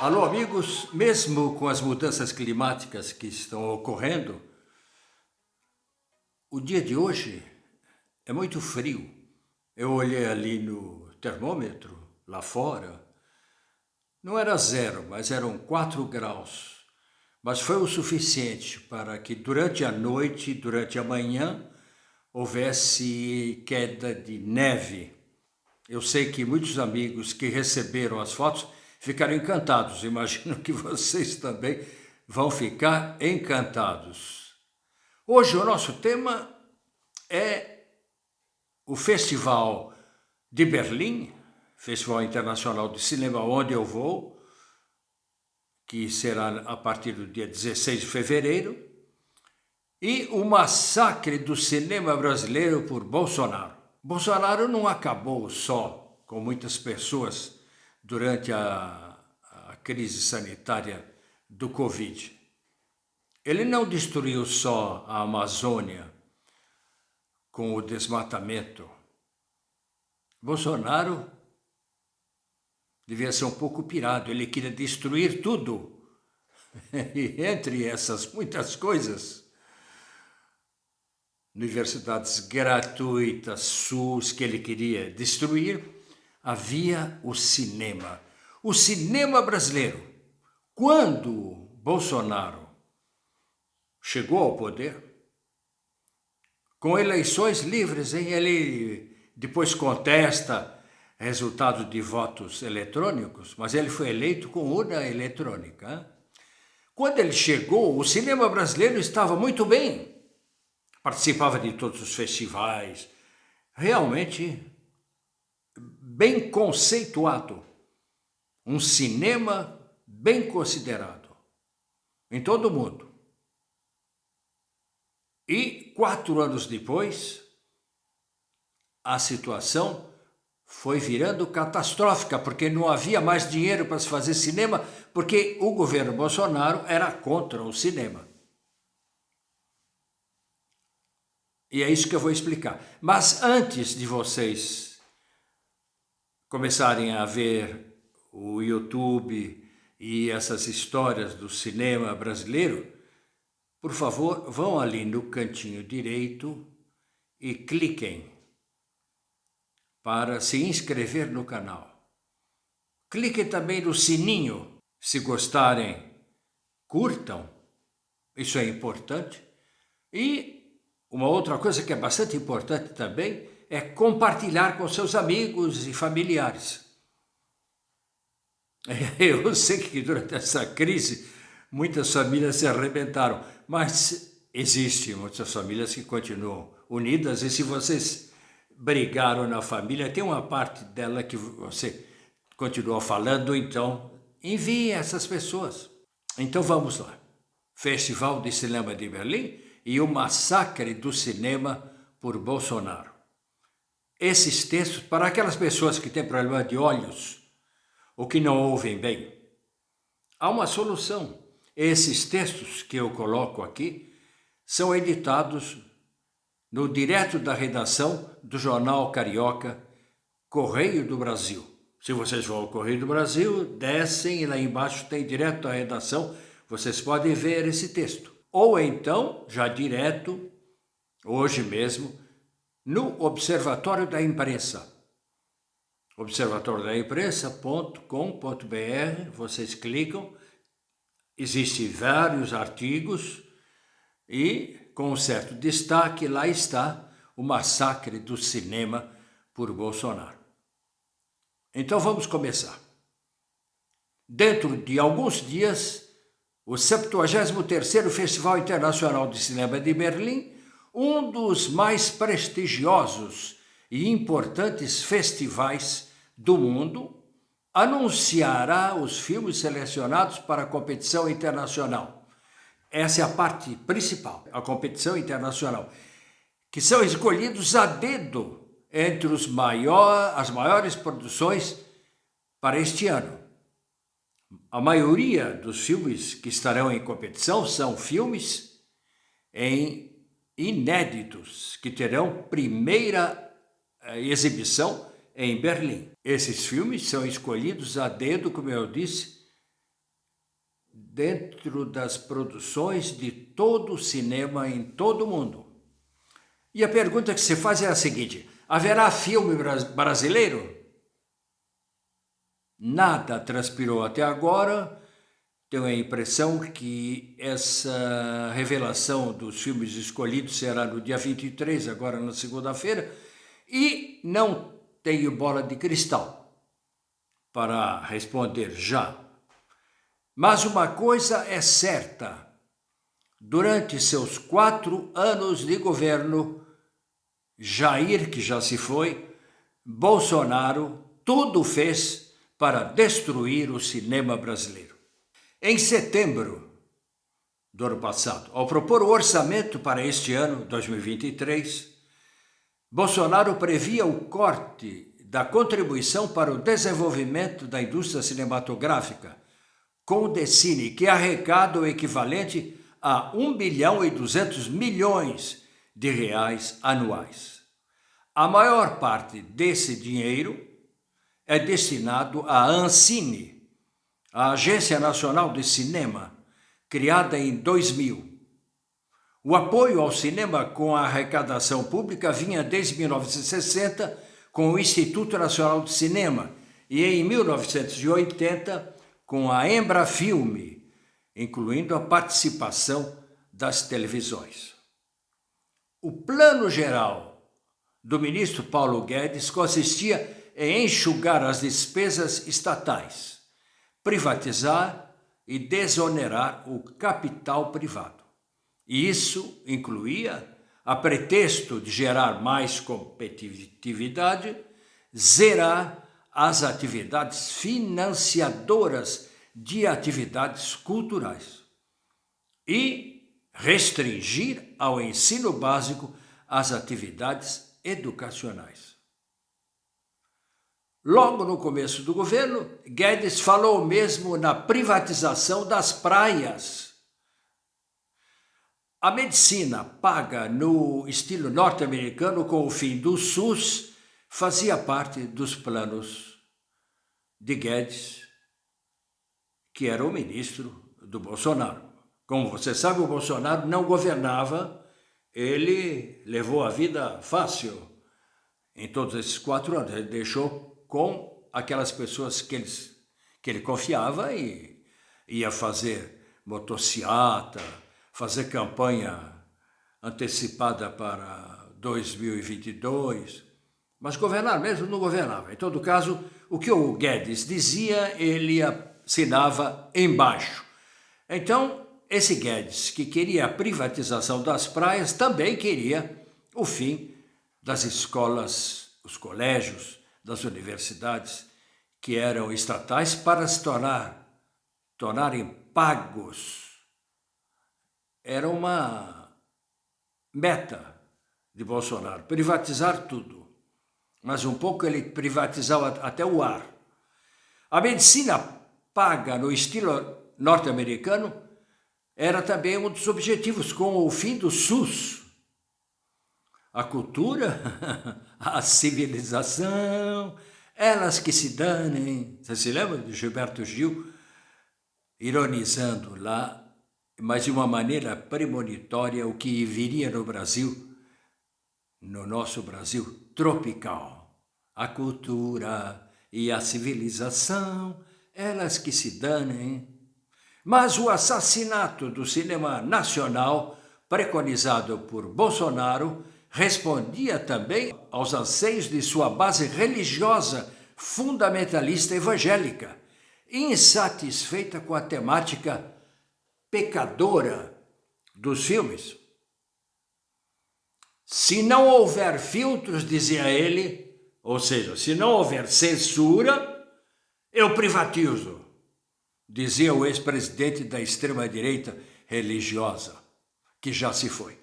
Alô, amigos, mesmo com as mudanças climáticas que estão ocorrendo, o dia de hoje é muito frio. Eu olhei ali no termômetro, lá fora, não era 0, mas eram 4 graus. Mas foi o suficiente para que durante a noite, durante a manhã, houvesse queda de neve. Eu sei que muitos amigos que receberam as fotos ficaram encantados. Imagino que vocês também vão ficar encantados. Hoje o nosso tema é o Festival de Berlim, Festival Internacional de Cinema, onde eu vou, que será a partir do dia 16 de fevereiro, e o massacre do cinema brasileiro por Bolsonaro. Bolsonaro não acabou só com muitas pessoas durante a crise sanitária do Covid. Ele não destruiu só a Amazônia com o desmatamento. Bolsonaro devia ser um pouco pirado, ele queria destruir tudo. E entre essas muitas coisas, universidades gratuitas, SUS, que ele queria destruir, havia o cinema. O cinema brasileiro. Quando Bolsonaro chegou ao poder, com eleições livres, ele depois contesta resultado de votos eletrônicos, mas ele foi eleito com urna eletrônica. Quando ele chegou, o cinema brasileiro estava muito bem. Participava de todos os festivais, realmente bem conceituado, um cinema bem considerado em todo o mundo. E 4 anos depois, a situação foi virando catastrófica, porque não havia mais dinheiro para se fazer cinema, porque o governo Bolsonaro era contra o cinema. E é isso que eu vou explicar. Mas antes de vocês começarem a ver o YouTube e essas histórias do cinema brasileiro, por favor, vão ali no cantinho direito e cliquem para se inscrever no canal. Cliquem também no sininho. Se gostarem, curtam. Isso é importante. E uma outra coisa que é bastante importante também é compartilhar com seus amigos e familiares. Eu sei que durante essa crise muitas famílias se arrebentaram, mas existem muitas famílias que continuam unidas, e se vocês brigaram na família, tem uma parte dela que você continua falando, então envie essas pessoas. Então vamos lá. Festival de Cinema de Berlim e o massacre do cinema por Bolsonaro. Esses textos, para aquelas pessoas que têm problema de olhos ou que não ouvem bem, há uma solução. Esses textos que eu coloco aqui são editados no direto da redação do jornal carioca Correio do Brasil. Se vocês vão ao Correio do Brasil, descem e lá embaixo tem direto da redação, vocês podem ver esse texto. Ou então, já direto, hoje mesmo, no Observatório da Imprensa. observatoriodaImprensa.com.br, vocês clicam, existem vários artigos e, com um certo destaque, lá está o massacre do cinema por Bolsonaro. Então vamos começar. Dentro de alguns dias, o 73º Festival Internacional de Cinema de Berlim, um dos mais prestigiosos e importantes festivais do mundo, anunciará os filmes selecionados para a competição internacional. Essa é a parte principal, a competição internacional, que são escolhidos a dedo entre as maiores produções para este ano. A maioria dos filmes que estarão em competição são filmes inéditos, que terão primeira exibição em Berlim. Esses filmes são escolhidos a dedo, como eu disse, dentro das produções de todo o cinema em todo o mundo. E a pergunta que se faz é a seguinte: haverá filme brasileiro? Nada transpirou até agora. Tenho a impressão que essa revelação dos filmes escolhidos será no dia 23, agora na segunda-feira, e não tenho bola de cristal para responder já. Mas uma coisa é certa: durante seus 4 anos de governo, Jair, que já se foi, Bolsonaro, tudo fez para destruir o cinema brasileiro. Em setembro do ano passado, ao propor o orçamento para este ano, 2023, Bolsonaro previa o corte da contribuição para o desenvolvimento da indústria cinematográfica, com o Decine, que arrecada o equivalente a 1,2 bilhão de reais anuais. A maior parte desse dinheiro é destinado à Ancine, a Agência Nacional de Cinema, criada em 2000. O apoio ao cinema com a arrecadação pública vinha desde 1960 com o Instituto Nacional de Cinema e em 1980 com a Embrafilme, incluindo a participação das televisões. O plano geral do ministro Paulo Guedes consistia em enxugar as despesas estatais, privatizar e desonerar o capital privado. E isso incluía, a pretexto de gerar mais competitividade, zerar as atividades financiadoras de atividades culturais e restringir ao ensino básico as atividades educacionais. Logo no começo do governo, Guedes falou mesmo na privatização das praias. A medicina paga no estilo norte-americano com o fim do SUS fazia parte dos planos de Guedes, que era o ministro do Bolsonaro. Como você sabe, o Bolsonaro não governava, ele levou a vida fácil em todos esses 4 anos. Ele deixou com aquelas pessoas que ele confiava e ia fazer motociata, fazer campanha antecipada para 2022, mas governar mesmo não governava. Em todo caso, o que o Guedes dizia, ele assinava embaixo. Então, esse Guedes, que queria a privatização das praias, também queria o fim das escolas, os colégios, das universidades, que eram estatais, para se tornarem pagos. Era uma meta de Bolsonaro, privatizar tudo. Mas um pouco ele privatizava até o ar. A medicina paga no estilo norte-americano era também um dos objetivos, com o fim do SUS. A cultura, a civilização, elas que se danem. Você se lembra de Gilberto Gil ironizando lá, mas de uma maneira premonitória, o que viria no Brasil, no nosso Brasil tropical. A cultura e a civilização, elas que se danem. Mas o assassinato do cinema nacional, preconizado por Bolsonaro, respondia também aos anseios de sua base religiosa fundamentalista evangélica, insatisfeita com a temática pecadora dos filmes. Se não houver filtros, dizia ele, ou seja, se não houver censura, eu privatizo, dizia o ex-presidente da extrema-direita religiosa, que já se foi.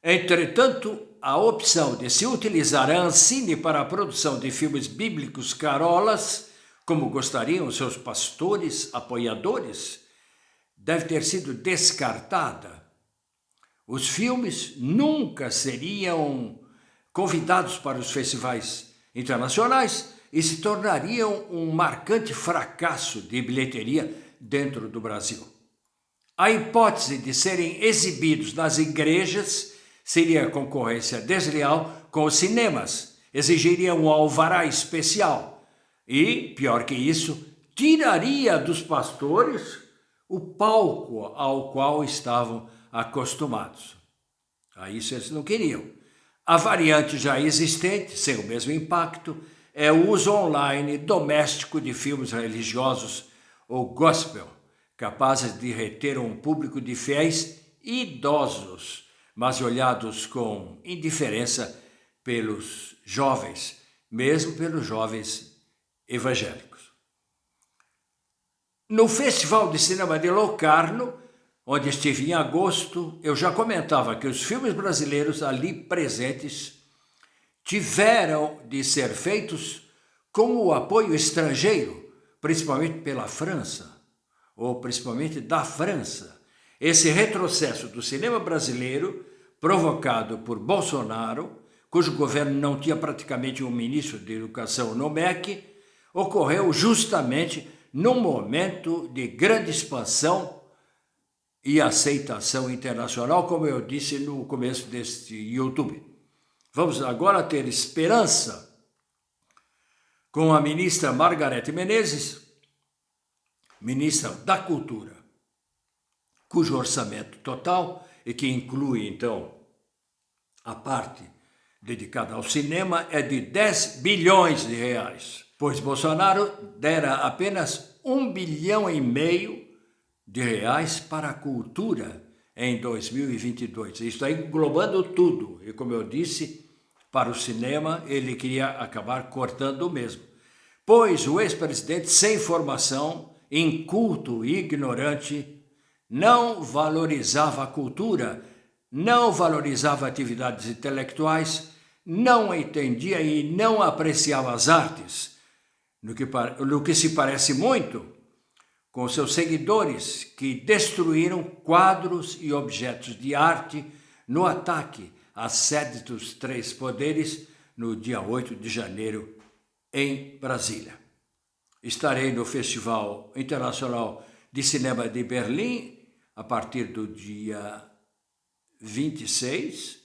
Entretanto, a opção de se utilizar a Ancine para a produção de filmes bíblicos carolas, como gostariam seus pastores apoiadores, deve ter sido descartada. Os filmes nunca seriam convidados para os festivais internacionais e se tornariam um marcante fracasso de bilheteria, dentro do Brasil. A hipótese de serem exibidos nas igrejas seria concorrência desleal com os cinemas, exigiria um alvará especial e, pior que isso, tiraria dos pastores o palco ao qual estavam acostumados. A isso eles não queriam. A variante já existente, sem o mesmo impacto, é o uso online doméstico de filmes religiosos ou gospel, capazes de reter um público de fiéis idosos, mas olhados com indiferença pelos jovens, mesmo pelos jovens evangélicos. No Festival de Cinema de Locarno, onde estive em agosto, eu já comentava que os filmes brasileiros ali presentes tiveram de ser feitos com o apoio estrangeiro, principalmente pela França, ou principalmente da França. Esse retrocesso do cinema brasileiro, provocado por Bolsonaro, cujo governo não tinha praticamente um ministro de educação no MEC, ocorreu justamente num momento de grande expansão e aceitação internacional, como eu disse no começo deste YouTube. Vamos agora ter esperança com a ministra Margarete Menezes, ministra da Cultura, cujo orçamento total, e que inclui, então, a parte dedicada ao cinema, é de 10 bilhões de reais, pois Bolsonaro dera apenas 1,5 bilhão de reais para a cultura em 2022. Isso está englobando tudo. E, como eu disse, para o cinema, ele queria acabar cortando o mesmo. Pois o ex-presidente, sem formação, inculto e ignorante, não valorizava a cultura, não valorizava atividades intelectuais, não entendia e não apreciava as artes, no que se parece muito com seus seguidores que destruíram quadros e objetos de arte no ataque à sede dos três poderes no dia 8 de janeiro em Brasília. Estarei no Festival Internacional de Cinema de Berlim a partir do dia 26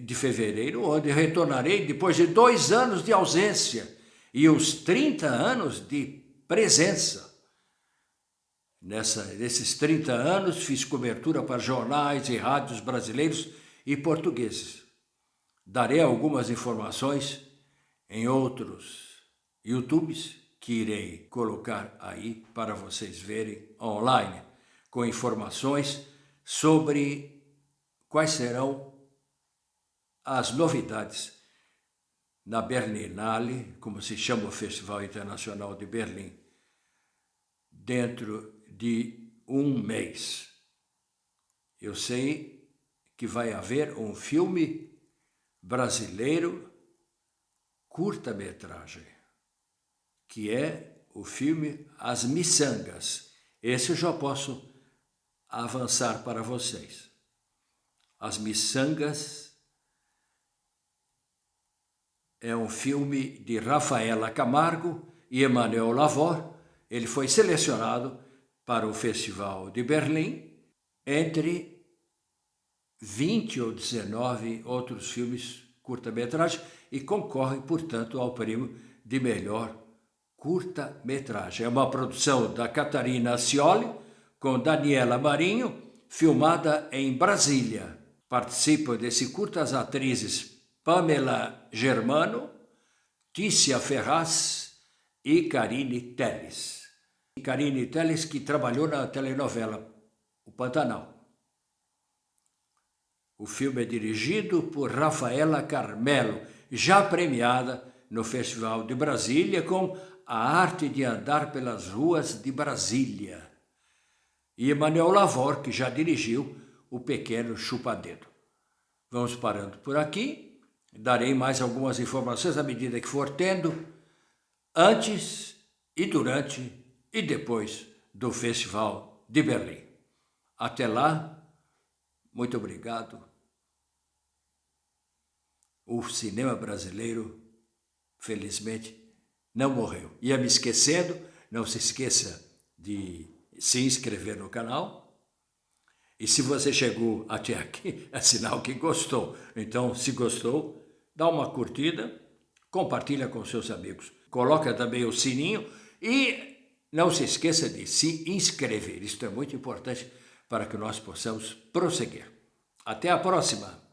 de fevereiro, onde retornarei depois de 2 anos de ausência e os 30 anos de presença. Nesses 30 anos, fiz cobertura para jornais e rádios brasileiros e portugueses. Darei algumas informações em outros YouTubes que irei colocar aí para vocês verem online, com informações sobre quais serão as novidades na Berlinale, como se chama o Festival Internacional de Berlim, dentro de um mês. Eu sei que vai haver um filme brasileiro curta-metragem, que é o filme As Miçangas. Esse eu já posso avançar para vocês. As Miçangas é um filme de Rafaela Camargo e Emanuel Lavor. Ele foi selecionado para o Festival de Berlim, entre 20 ou 19 outros filmes curta-metragem, e concorre, portanto, ao prêmio de melhor curta-metragem. É uma produção da Catarina Scioli, com Daniela Marinho, filmada em Brasília. Participam desse curta as atrizes Pamela Germano, Tícia Ferraz e Karine Telles. Karine Telles, que trabalhou na telenovela O Pantanal. O filme é dirigido por Rafaela Carmelo, já premiada no Festival de Brasília com A Arte de Andar pelas Ruas de Brasília. E Emanuel Lavor, que já dirigiu O Pequeno Chupa-Dedo. Vamos parando por aqui. Darei mais algumas informações à medida que for tendo, antes e durante e depois do Festival de Berlim. Até lá, muito obrigado. O cinema brasileiro, felizmente, não morreu. Ia me esquecendo, não se esqueça de se inscrever no canal. E se você chegou até aqui, é sinal que gostou. Então, se gostou, dá uma curtida, compartilha com seus amigos. Coloca também o sininho e não se esqueça de se inscrever. Isto é muito importante para que nós possamos prosseguir. Até a próxima!